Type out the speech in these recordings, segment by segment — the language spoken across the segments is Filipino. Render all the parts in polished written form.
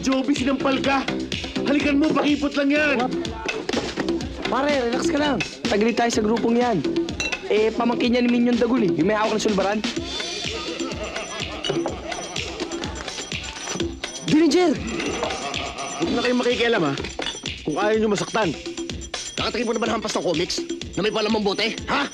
Joby, sinampal ka! Halikan mo, pakipot lang yan! Pare, relax ka lang. Tagli tayo sa grupong yan. Eh, pamangkin niya ni Minion Dagul eh. Yung may hawak ng sulbaran. Dillinger! Huwag na kayong makikialam, ha? Kung ayaw nyo masaktan. Nakatingin mo na ba ng hampas ng comics? Na may palamang bote? Ha?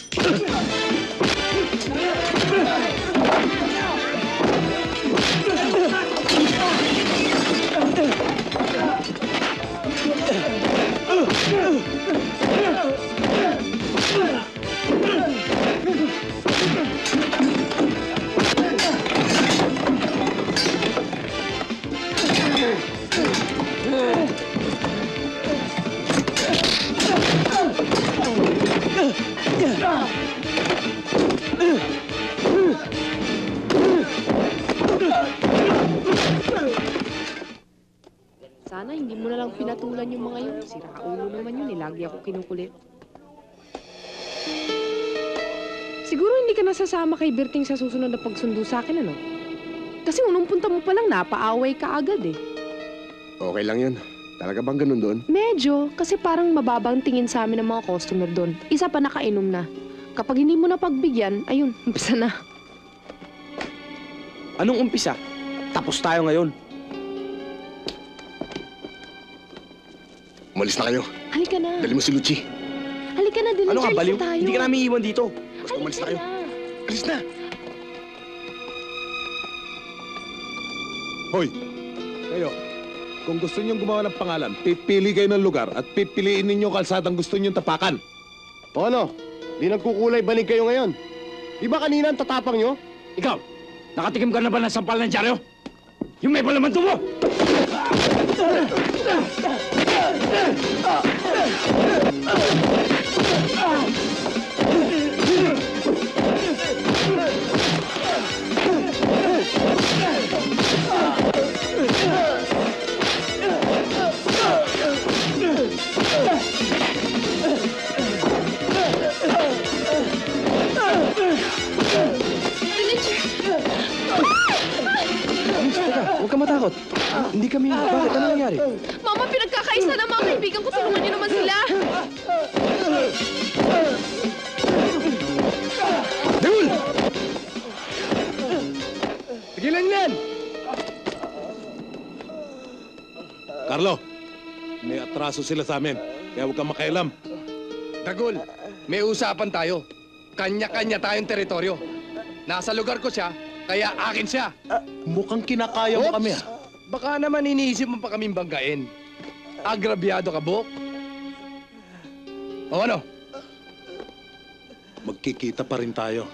Sana hindi mo na lang pinatulan yung mga yun. Siraulo naman yun, lagi ako kinukulit. Siguro hindi ka nasasama kay Berting sa susunod na pagsundo sa akin, ano? Kasi unang punta mo pa lang, napaaway ka agad eh. Okay lang yun. Talaga bang ganun doon? Medyo, kasi parang mababang tingin sa amin ng mga customer doon. Isa pa nakainom na. Kapag hindi mo na pagbigyan, ayun, umpisa na. Anong umpisa? Tapos tayo ngayon. Umalis na kayo. Halika na. Dali mo si Lucci. Halika na, Dillinger. Ano ka, baliw? Tayo. Hindi ka namin iwan dito. Basta umalis na kayo. Alis na! Hoy, kayo, kung gusto niyong gumawa ng pangalan, pipili kayo ng lugar at pipiliin ninyo kalsadang gusto niyong tapakan. O ano? Di nagkukulay banig kayo ngayon. Di ba kanina ang tatapang nyo? Ikaw, nakatikim ka na ba ng sampal ng dyaryo? Yung may palaman mo! Huwag ka matakot. Hindi kami... Bakit? Ano nangyari? Mama, pinagkakaisa na mga kaibigan ko. Tulungan niyo naman sila. Dagul! Tigilan niyo yan! Carlo, may atraso sila sa amin, kaya huwag kang makialam. Dagul, may usapan tayo. Kanya-kanya tayong teritoryo. Nasa lugar ko siya, kaya akin siya. Mukhang kinakaya mo kami, ha? Baka naman iniisip mo pa kaming banggain. Agrabyado ka, Bok? O ano? Magkikita pa rin tayo.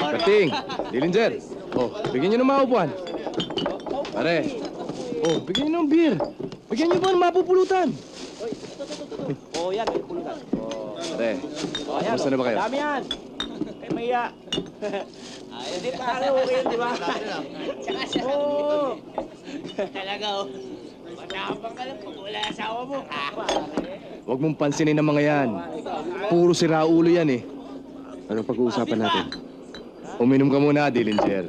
Berting, Dillinger. Oh, bigyan niyo ng mga upuan. Pare. Oh, bigyan niyo ng beer. Bigyan niyo pa ng mapupulutan. Oh, yan, may pulutan. Pare, kamusta na ba kayo? Dami yan! Kay Maya. Hindi pa kaya okay yun, di ba? Tsaka siya. Oo! Talaga, oh. Matapang ka lang pag wala asawa mo. Huwag mong pansinin ang mga yan. Puro siraulo yan eh. Anong pag-uusapan natin? Uminom ka muna, Dillinger.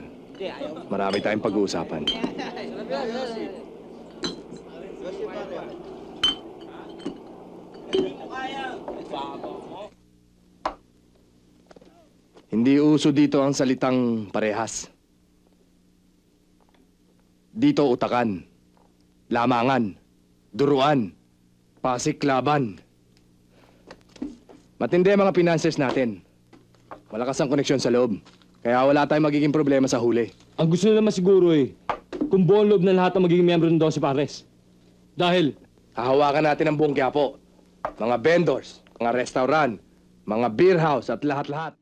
Marami tayong pag-uusapan. Hindi uso dito ang salitang parehas. Dito utakan, lamangan, duruan, pasiklaban. Matindi ang mga financiers natin. Malakas ang koneksyon sa loob. Kaya wala tayong magiging problema sa huli. Ang gusto nila masiguro eh, kung buong loob na lahat ang magiging miyembro ng 12 Pares. Dahil, Hahawakan natin ang buong Quiapo. Mga vendors, mga restaurant, mga beer house at lahat-lahat.